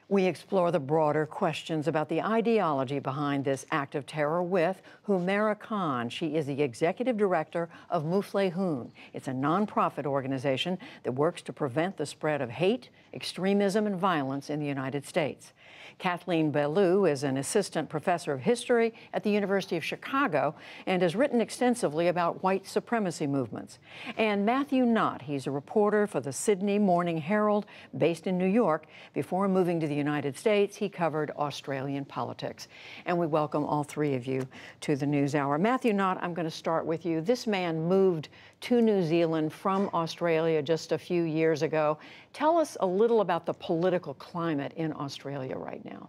We explore the broader questions about the ideology behind this act of terror with Humera Khan. She is the executive director of Muflehun. It's a nonprofit organization that works to prevent the spread of hate, extremism, and violence in the United States. Kathleen Belew is an assistant professor of history at the University of Chicago and has written extensively about white supremacy movements. And Matthew Knott, he's a reporter for the Sydney Morning Herald based in New York. Before moving to the United States, he covered Australian politics. And we welcome all three of you to the NewsHour. Matthew Knott, I'm going to start with you. This man moved to New Zealand from Australia just a few years ago. Tell us a little about the political climate in Australia right now.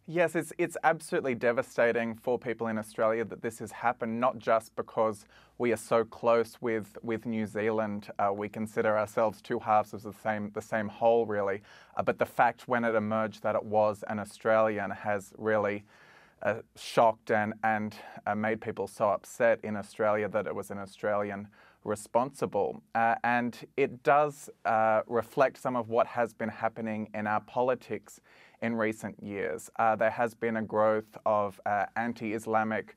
Yes, it's absolutely devastating for people in Australia that this has happened, not just because we are so close with New Zealand. We consider ourselves two halves of the same whole, really. But the fact when it emerged that it was an Australian has really shocked and made people so upset in Australia that it was an Australian responsible. And it does reflect some of what has been happening in our politics in recent years. There has been a growth of anti-Islamic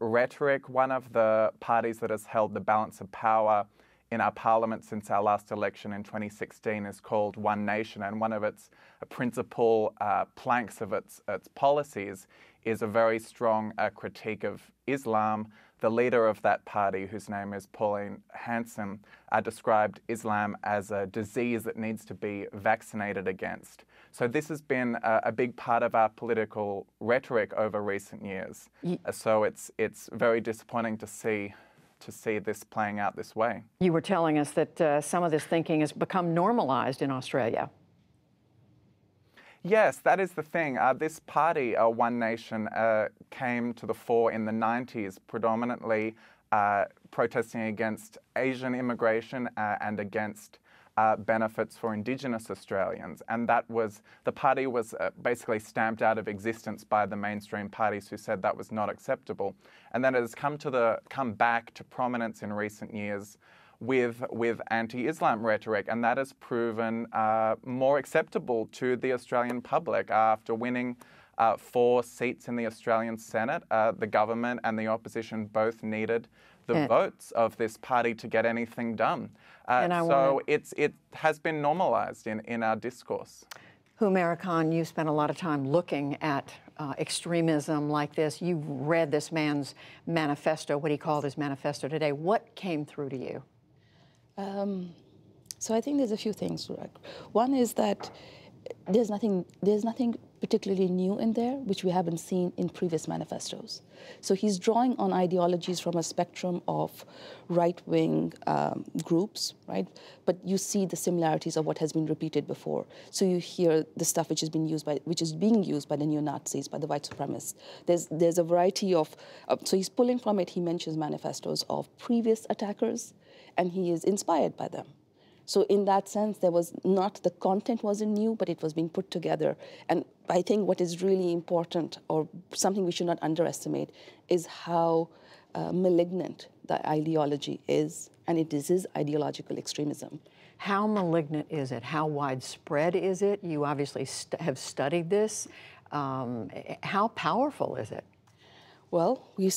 rhetoric. One of the parties that has held the balance of power in our parliament since our last election in 2016 is called One Nation, and one of its principal planks of its policies is a very strong critique of Islam. The leader of that party, whose name is Pauline Hanson, described Islam as a disease that needs to be vaccinated against. So this has been a big part of our political rhetoric over recent years. So it's very disappointing to see this playing out this way. You were telling us that some of this thinking has become normalized in Australia. Yes, that is the thing. This party, One Nation, came to the fore in the 90s, predominantly protesting against Asian immigration and against benefits for Indigenous Australians. And the party was basically stamped out of existence by the mainstream parties who said that was not acceptable. And then it has come back to prominence in recent years with anti-Islam rhetoric, and that has proven more acceptable to the Australian public. After winning 4 seats in the Australian Senate, the government and the opposition both needed the votes of this party to get anything done. So it has been normalised in our discourse. Humera Khan, you spent a lot of time looking at extremism like this. You read this man's manifesto, what he called his manifesto today. What came through to you? So I think there's a few things. One is that there's nothing particularly new in there which we haven't seen in previous manifestos. So he's drawing on ideologies from a spectrum of right-wing groups, right? But you see the similarities of what has been repeated before. So you hear the stuff which is being used by the neo-Nazis, by the white supremacists. There's a variety of so he's pulling from it. He mentions manifestos of previous attackers, and he is inspired by them. So in that sense, the content wasn't new, but it was being put together. And I think what is really important, or something we should not underestimate, is how malignant the ideology is, and it is ideological extremism. How malignant is it? How widespread is it? You obviously have studied this. How powerful is it? Well, we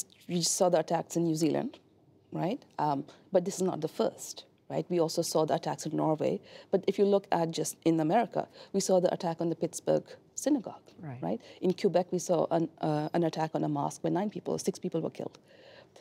saw the attacks in New Zealand, right? But this is not the first. Right? We also saw the attacks in Norway. But if you look at just in America, we saw the attack on the Pittsburgh synagogue. Right? In Quebec, we saw an attack on a mosque where 6 people were killed.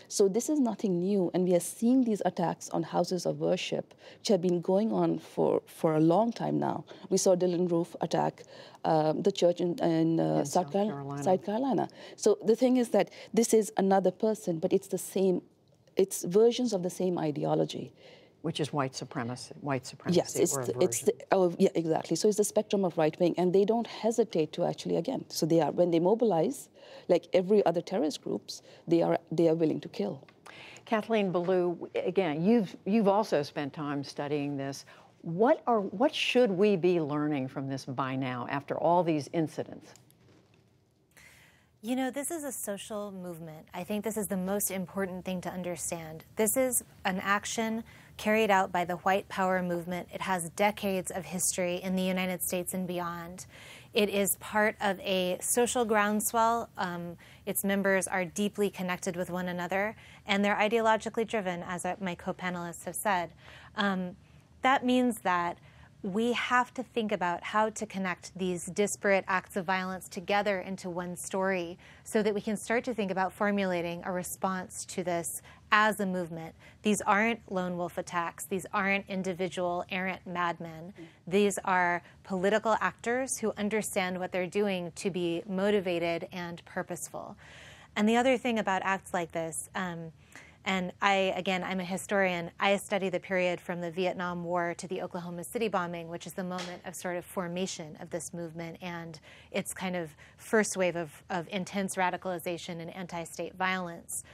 So this is nothing new, and we are seeing these attacks on houses of worship, which have been going on for a long time now. We saw Dylan Roof attack the church in South Carolina. So the thing is that this is another person, but it's versions of the same ideology. Which is white supremacy. Yes, yeah, exactly. So it's the spectrum of right wing, and they don't hesitate to actually, again. So when they mobilize, like every other terrorist groups, they are willing to kill. Kathleen Belew, again, you've also spent time studying this. What should we be learning from this by now after all these incidents? You know, this is a social movement. I think this is the most important thing to understand. This is an action carried out by the white power movement. It has decades of history in the United States and beyond. It is part of a social groundswell. Its members are deeply connected with one another, and they're ideologically driven, as my co-panelists have said. That means that we have to think about how to connect these disparate acts of violence together into one story so that we can start to think about formulating a response to this as a movement. These aren't lone wolf attacks. These aren't individual errant madmen. These are political actors who understand what they're doing to be motivated and purposeful. And the other thing about acts like this, and I'm a historian. I study the period from the Vietnam War to the Oklahoma City bombing, which is the moment of sort of formation of this movement and its kind of first wave of intense radicalization and anti-state violence.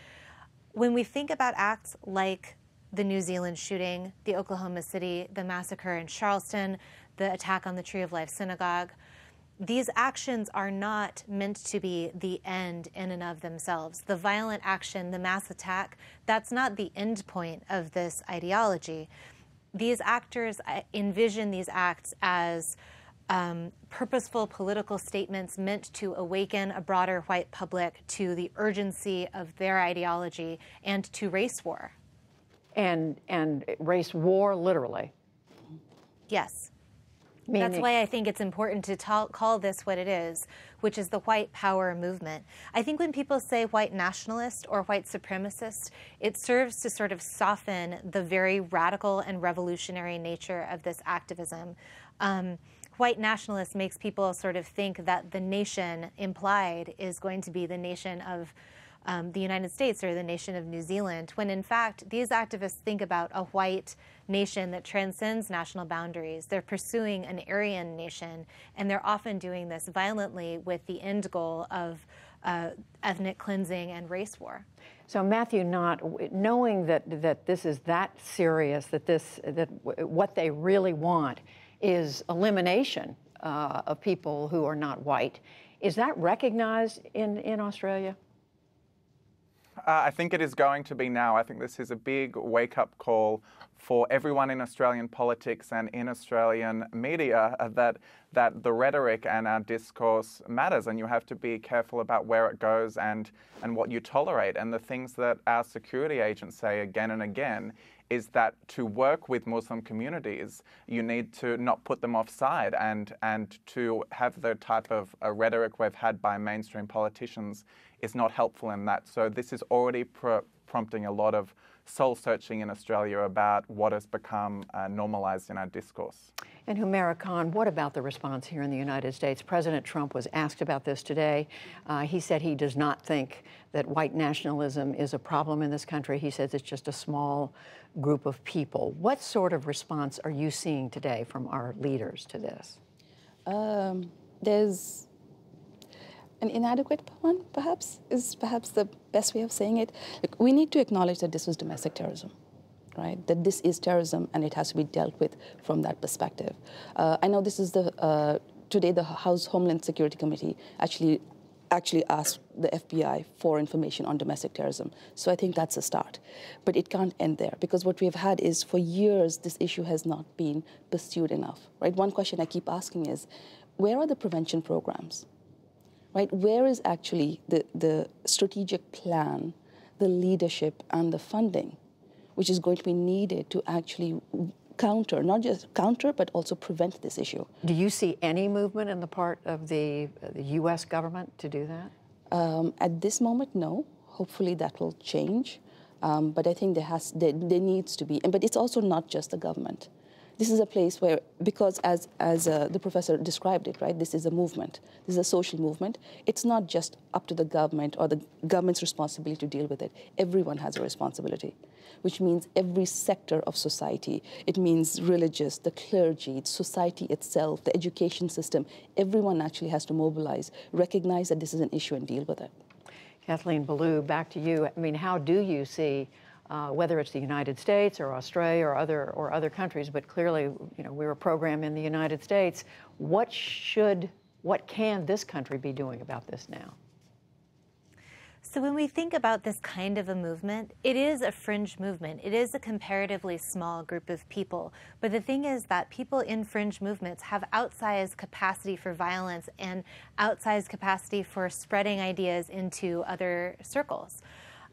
When we think about acts like the New Zealand shooting, the Oklahoma City, the massacre in Charleston, the attack on the Tree of Life synagogue, these actions are not meant to be the end in and of themselves. The violent action, the mass attack, that's not the end point of this ideology. These actors envision these acts as purposeful political statements meant to awaken a broader white public to the urgency of their ideology and to race war. And race war, literally. Yes. Meaning, that's why I think it's important to call this what it is, which is the white power movement. I think when people say white nationalist or white supremacist, it serves to sort of soften the very radical and revolutionary nature of this activism. White nationalist makes people sort of think that the nation implied is going to be the nation of the United States or the nation of New Zealand, when in fact these activists think about a white nation that transcends national boundaries. They're pursuing an Aryan nation, and they're often doing this violently with the end goal of ethnic cleansing and race war. So Matthew Knott, knowing that this is that serious, that what they really want is elimination of people who are not white, is that recognized in Australia? I think it is going to be now. I think this is a big wake-up call for everyone in Australian politics and in Australian media that the rhetoric and our discourse matters, and you have to be careful about where it goes and what you tolerate. And the things that our security agents say again and again is that to work with Muslim communities, you need to not put them offside, and to have the type of rhetoric we've had by mainstream politicians is not helpful in that. So this is already prompting a lot of soul-searching in Australia about what has become normalized in our discourse. And Humera Khan, what about the response here in the United States? President Trump was asked about this today. He said he does not think that white nationalism is a problem in this country. He says it's just a small group of people. What sort of response are you seeing today from our leaders to this? There's an inadequate one, perhaps, is perhaps the best way of saying it. Like, we need to acknowledge that this was domestic terrorism, right? That this is terrorism and it has to be dealt with from that perspective. I know this is today the House Homeland Security Committee actually asked the FBI for information on domestic terrorism. So I think that's a start. But it can't end there, because what we've had is for years this issue has not been pursued enough, right? One question I keep asking is, where are the prevention programs? Right? Where is actually the strategic plan, the leadership, and the funding, which is going to be needed to actually counter, not just counter, but also prevent this issue? Do you see any movement in the part of the U.S. government to do that? At this moment, no. Hopefully that will change. But I think there needs to be, but it's also not just the government. This is a place where, because as the professor described it, right, this is a movement. This is a social movement. It's not just up to the government or the government's responsibility to deal with it. Everyone has a responsibility, which means every sector of society. It means religious, the clergy, society itself, the education system. Everyone actually has to mobilize, recognize that this is an issue and deal with it. Kathleen, Belew, back to you. I mean, how do you see whether it's the United States or Australia or other countries, but clearly, you know, we're a program in the United States. What can this country be doing about this now? So when we think about this kind of a movement, it is a fringe movement. It is a comparatively small group of people. But the thing is that people in fringe movements have outsized capacity for violence and outsized capacity for spreading ideas into other circles.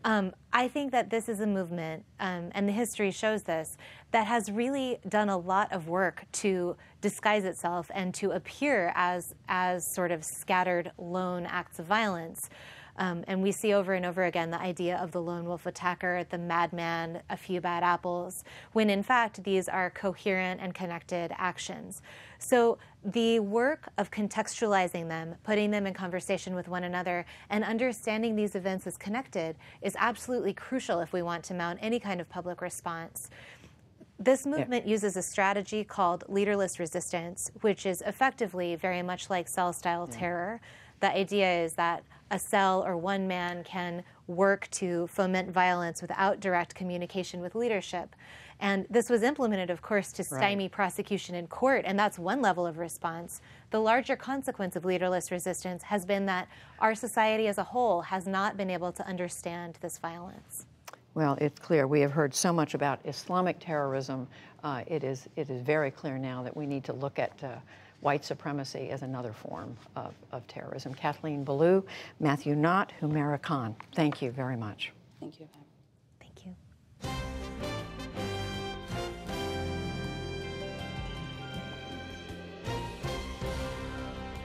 I think that this is a movement, and the history shows this, that has really done a lot of work to disguise itself and to appear as sort of scattered lone acts of violence. And we see over and over again the idea of the lone wolf attacker, the madman, a few bad apples, when in fact these are coherent and connected actions. So the work of contextualizing them, putting them in conversation with one another, and understanding these events as connected is absolutely crucial if we want to mount any kind of public response. This movement uses a strategy called leaderless resistance, which is effectively very much like cell-style terror. The idea is that a cell or one man can work to foment violence without direct communication with leadership. And this was implemented, of course, to stymie prosecution in court, and that's one level of response. The larger consequence of leaderless resistance has been that our society as a whole has not been able to understand this violence. Well, it's clear. We have heard so much about Islamic terrorism. It is very clear now that we need to look at white supremacy as another form of terrorism. Kathleen Belew, Matthew Knott, Humera Khan, thank you very much. Thank you.